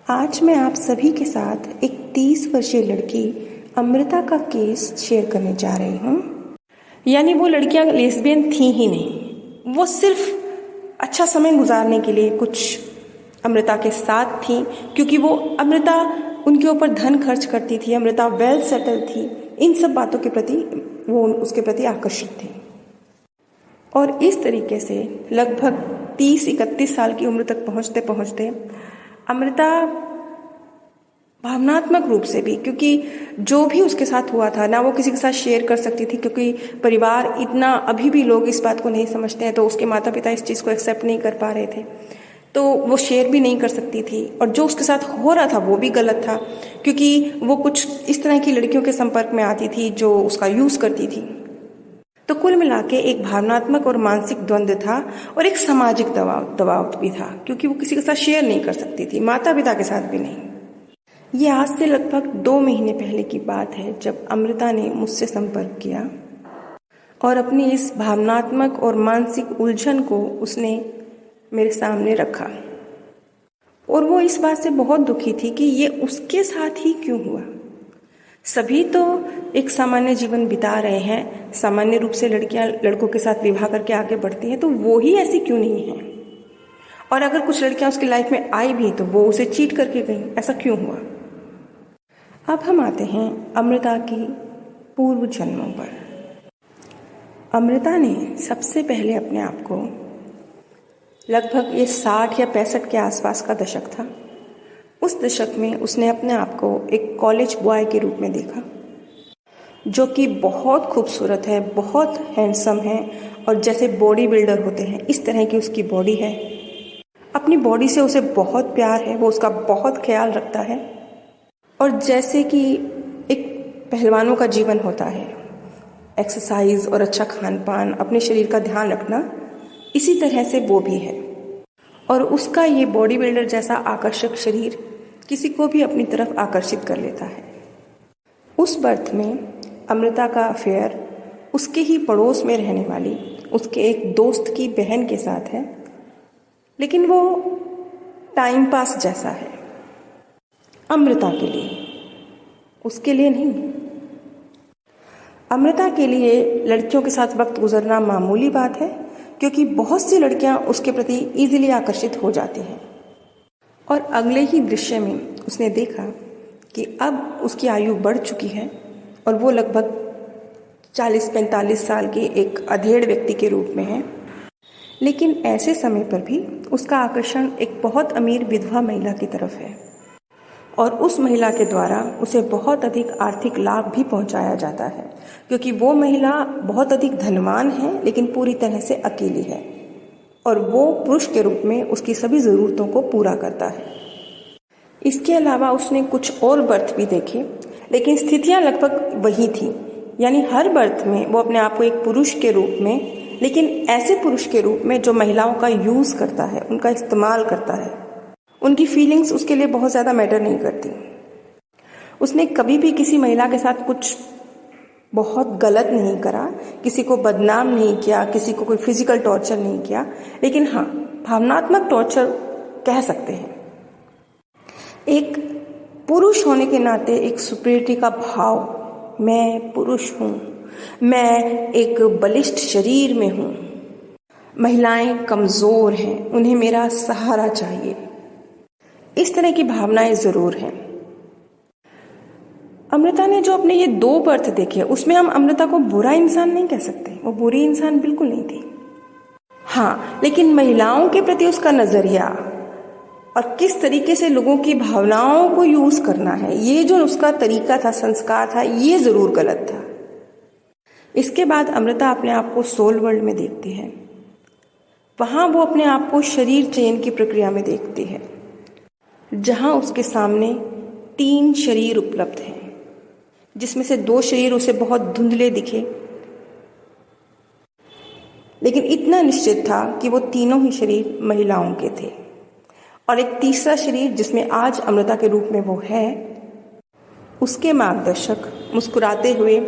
आज मैं आप सभी के साथ एक 30 वर्षीय लड़की अमृता का केस शेयर करने जा रही हूँ। यानी वो लड़कियाँ लेस्बियन थी ही नहीं, वो सिर्फ अच्छा समय गुजारने के लिए कुछ अमृता के साथ थी, क्योंकि वो अमृता उनके ऊपर धन खर्च करती थी, अमृता वेल सेटल थी। इन सब बातों के प्रति वो उसके प्रति आकर्षित थी। और इस तरीके से लगभग 30-31 साल की उम्र तक पहुँचते पहुँचते अमृता भावनात्मक रूप से भी, क्योंकि जो भी उसके साथ हुआ था ना वो किसी के साथ शेयर कर सकती थी, क्योंकि परिवार इतना, अभी भी लोग इस बात को नहीं समझते हैं, तो उसके माता पिता इस चीज़ को एक्सेप्ट नहीं कर पा रहे थे, तो वो शेयर भी नहीं कर सकती थी। और जो उसके साथ हो रहा था वो भी गलत था, क्योंकि वो कुछ इस तरह की लड़कियों के संपर्क में आती थी जो उसका यूज़ करती थी। तो कुल मिला के एक भावनात्मक और मानसिक द्वंद्व था और एक सामाजिक दबाव भी था, क्योंकि वो किसी के साथ शेयर नहीं कर सकती थी, माता पिता के साथ भी नहीं। ये आज से लगभग 2 महीने पहले की बात है, जब अमृता ने मुझसे संपर्क किया और अपनी इस भावनात्मक और मानसिक उलझन को उसने मेरे सामने रखा। और वो इस बात से बहुत दुखी थी कि ये उसके साथ ही क्यों हुआ। सभी तो एक सामान्य जीवन बिता रहे हैं, सामान्य रूप से लड़कियां लड़कों के साथ विवाह करके आगे बढ़ती हैं, तो वो ही ऐसी क्यों नहीं है। और अगर कुछ लड़कियां उसकी लाइफ में आई भी तो वो उसे चीट करके गई, ऐसा क्यों हुआ। अब हम आते हैं अमृता की पूर्व जन्मों पर। अमृता ने सबसे पहले अपने आप को, लगभग ये 60 या 65 के आसपास का दशक था, उस दशक में उसने अपने आप को एक कॉलेज बॉय के रूप में देखा, जो कि बहुत खूबसूरत है, बहुत हैंडसम है, और जैसे बॉडी बिल्डर होते हैं इस तरह की उसकी बॉडी है। अपनी बॉडी से उसे बहुत प्यार है, वो उसका बहुत ख्याल रखता है। और जैसे कि एक पहलवानों का जीवन होता है, एक्सरसाइज और अच्छा खान पान, अपने शरीर का ध्यान रखना, इसी तरह से वो भी है। और उसका ये बॉडी बिल्डर जैसा आकर्षक शरीर किसी को भी अपनी तरफ आकर्षित कर लेता है। उस बर्थ में अमृता का अफेयर उसके ही पड़ोस में रहने वाली उसके एक दोस्त की बहन के साथ है, लेकिन वो टाइम पास जैसा है अमृता के लिए, उसके लिए नहीं। अमृता के लिए लड़कियों के साथ वक्त गुजरना मामूली बात है, क्योंकि बहुत सी लड़कियां उसके प्रति इजीली आकर्षित हो जाती हैं। और अगले ही दृश्य में उसने देखा कि अब उसकी आयु बढ़ चुकी है और वो लगभग 40-45 साल के एक अधेड़ व्यक्ति के रूप में है। लेकिन ऐसे समय पर भी उसका आकर्षण एक बहुत अमीर विधवा महिला की तरफ है, और उस महिला के द्वारा उसे बहुत अधिक आर्थिक लाभ भी पहुंचाया जाता है, क्योंकि वो महिला बहुत अधिक धनवान है लेकिन पूरी तरह से अकेली है, और वो पुरुष के रूप में उसकी सभी ज़रूरतों को पूरा करता है। इसके अलावा उसने कुछ और बर्थ भी देखे, लेकिन स्थितियां लगभग वही थी। यानी हर बर्थ में वो अपने आप को एक पुरुष के रूप में, लेकिन ऐसे पुरुष के रूप में जो महिलाओं का यूज़ करता है, उनका इस्तेमाल करता है, उनकी फीलिंग्स उसके लिए बहुत ज़्यादा मैटर नहीं करती। उसने कभी भी किसी महिला के साथ कुछ बहुत गलत नहीं करा, किसी को बदनाम नहीं किया, किसी को कोई फिजिकल टॉर्चर नहीं किया, लेकिन हाँ, भावनात्मक टॉर्चर कह सकते हैं। एक पुरुष होने के नाते एक सुपीरियरिटी का भाव, मैं पुरुष हूँ, मैं एक बलिष्ठ शरीर में हूँ, महिलाएं कमज़ोर हैं, उन्हें मेरा सहारा चाहिए, इस तरह की भावनाएं ज़रूर हैं। अमृता ने जो अपने ये 2 बर्थ देखे, उसमें हम अमृता को बुरा इंसान नहीं कह सकते, वो बुरी इंसान बिल्कुल नहीं थी। हाँ, लेकिन महिलाओं के प्रति उसका नज़रिया और किस तरीके से लोगों की भावनाओं को यूज़ करना है, ये जो उसका तरीका था, संस्कार था, ये ज़रूर गलत था। इसके बाद अमृता अपने आप को सोल वर्ल्ड में देखती है। वहाँ वो अपने आप को शरीर चयन की प्रक्रिया में देखती है, जहाँ उसके सामने 3 शरीर उपलब्ध हैं, जिसमें से 2 शरीर उसे बहुत धुंधले दिखे, लेकिन इतना निश्चित था कि वो तीनों ही शरीर महिलाओं के थे। और एक तीसरा शरीर जिसमें आज अमृता के रूप में वो है, उसके मार्गदर्शक मुस्कुराते हुए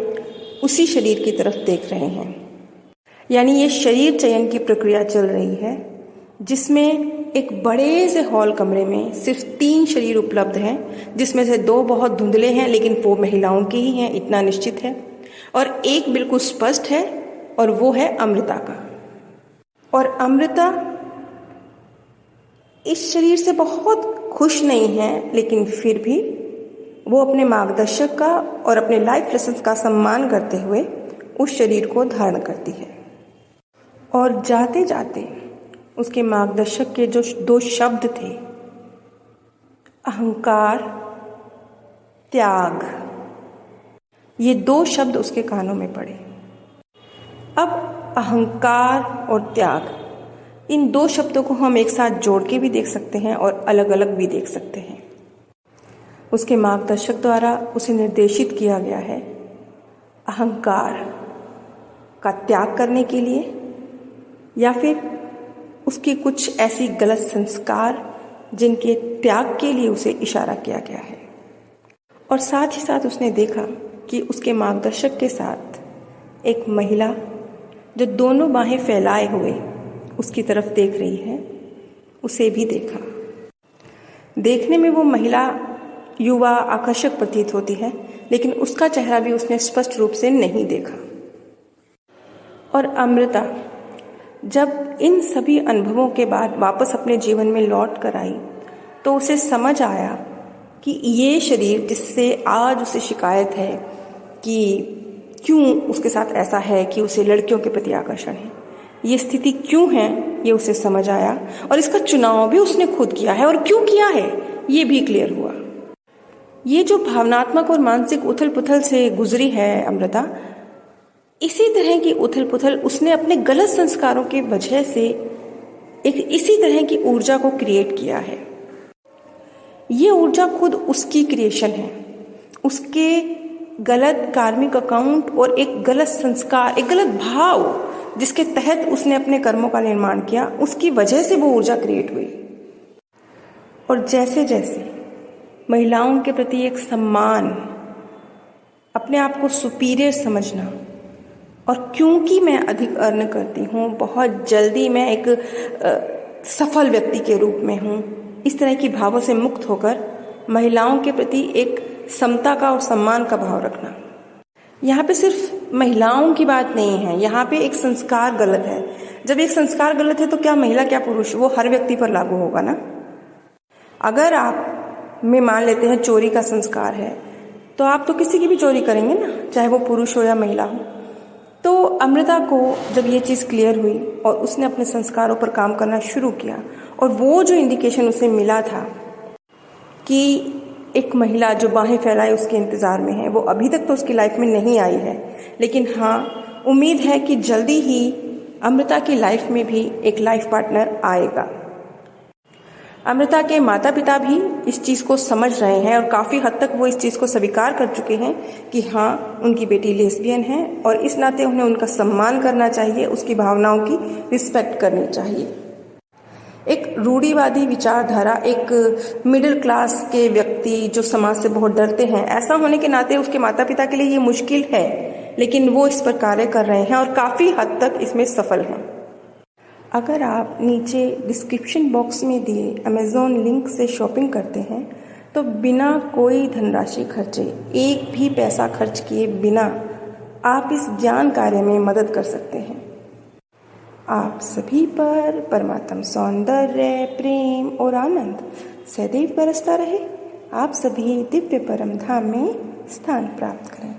उसी शरीर की तरफ देख रहे हैं। यानी ये शरीर चयन की प्रक्रिया चल रही है, जिसमें एक बड़े से हॉल कमरे में सिर्फ 3 शरीर उपलब्ध हैं, जिसमें से 2 बहुत धुंधले हैं, लेकिन वो महिलाओं के ही हैं, इतना निश्चित है। और एक बिल्कुल स्पष्ट है, और वो है अमृता का। और अमृता इस शरीर से बहुत खुश नहीं है, लेकिन फिर भी वो अपने मार्गदर्शक का और अपने लाइफ लेसन्स का सम्मान करते हुए उस शरीर को धारण करती है। और जाते जाते उसके मार्गदर्शक के जो 2 शब्द थे, अहंकार, त्याग, ये 2 शब्द उसके कानों में पड़े। अब अहंकार और त्याग, इन 2 शब्दों को हम एक साथ जोड़ के भी देख सकते हैं और अलग अलग भी देख सकते हैं। उसके मार्गदर्शक द्वारा उसे निर्देशित किया गया है अहंकार का त्याग करने के लिए, या फिर उसके कुछ ऐसी गलत संस्कार जिनके त्याग के लिए उसे इशारा किया गया है। और साथ ही साथ उसने देखा कि उसके मार्गदर्शक के साथ एक महिला जो दोनों बाहें फैलाए हुए उसकी तरफ देख रही है, उसे भी देखा। देखने में वो महिला युवा आकर्षक प्रतीत होती है, लेकिन उसका चेहरा भी उसने स्पष्ट रूप से नहीं देखा। और अमृता जब इन सभी अनुभवों के बाद वापस अपने जीवन में लौट कर आई, तो उसे समझ आया कि ये शरीर जिससे आज उसे शिकायत है कि क्यों उसके साथ ऐसा है कि उसे लड़कियों के प्रति आकर्षण है, ये स्थिति क्यों है, ये उसे समझ आया। और इसका चुनाव भी उसने खुद किया है, और क्यों किया है ये भी क्लियर हुआ। ये जो भावनात्मक और मानसिक उथल पुथल से गुजरी है अमृता, इसी तरह की उथल पुथल उसने अपने गलत संस्कारों की वजह से एक इसी तरह की ऊर्जा को क्रिएट किया है। ये ऊर्जा खुद उसकी क्रिएशन है। उसके गलत कार्मिक अकाउंट और एक गलत संस्कार, एक गलत भाव जिसके तहत उसने अपने कर्मों का निर्माण किया, उसकी वजह से वो ऊर्जा क्रिएट हुई। और जैसे जैसे महिलाओं के प्रति एक सम्मान, अपने आप को सुपीरियर समझना, और क्योंकि मैं अधिक अर्न करती हूँ, बहुत जल्दी मैं एक सफल व्यक्ति के रूप में हूँ, इस तरह की भावों से मुक्त होकर महिलाओं के प्रति एक समता का और सम्मान का भाव रखना। यहाँ पे सिर्फ महिलाओं की बात नहीं है, यहाँ पे एक संस्कार गलत है। जब एक संस्कार गलत है तो क्या महिला क्या पुरुष, वो हर व्यक्ति पर लागू होगा ना। अगर आप में मान लेते हैं चोरी का संस्कार है, तो आप तो किसी की भी चोरी करेंगे ना, चाहे वो पुरुष हो या महिला हो। तो अमृता को जब ये चीज़ क्लियर हुई और उसने अपने संस्कारों पर काम करना शुरू किया, और वो जो इंडिकेशन उसे मिला था कि एक महिला जो बाहें फैलाए उसके इंतज़ार में है, वो अभी तक तो उसकी लाइफ में नहीं आई है, लेकिन हाँ उम्मीद है कि जल्दी ही अमृता की लाइफ में भी एक लाइफ पार्टनर आएगा। अमृता के माता पिता भी इस चीज़ को समझ रहे हैं, और काफ़ी हद तक वो इस चीज़ को स्वीकार कर चुके हैं कि हाँ उनकी बेटी लेस्बियन है, और इस नाते उन्हें उनका सम्मान करना चाहिए, उसकी भावनाओं की रिस्पेक्ट करनी चाहिए। एक रूढ़िवादी विचारधारा, एक मिडिल क्लास के व्यक्ति जो समाज से बहुत डरते हैं, ऐसा होने के नाते उसके माता पिता के लिए ये मुश्किल है, लेकिन वो इस पर कार्य कर रहे हैं और काफ़ी हद तक इसमें सफल हैं। अगर आप नीचे डिस्क्रिप्शन बॉक्स में दिए अमेज़ॉन लिंक से शॉपिंग करते हैं, तो बिना कोई धनराशि खर्चे, एक भी पैसा खर्च किए बिना आप इस ज्ञान कार्य में मदद कर सकते हैं। आप सभी पर परमात्म सौंदर्य, प्रेम और आनंद सदैव बरसता रहे। आप सभी दिव्य परम धाम में स्थान प्राप्त करें।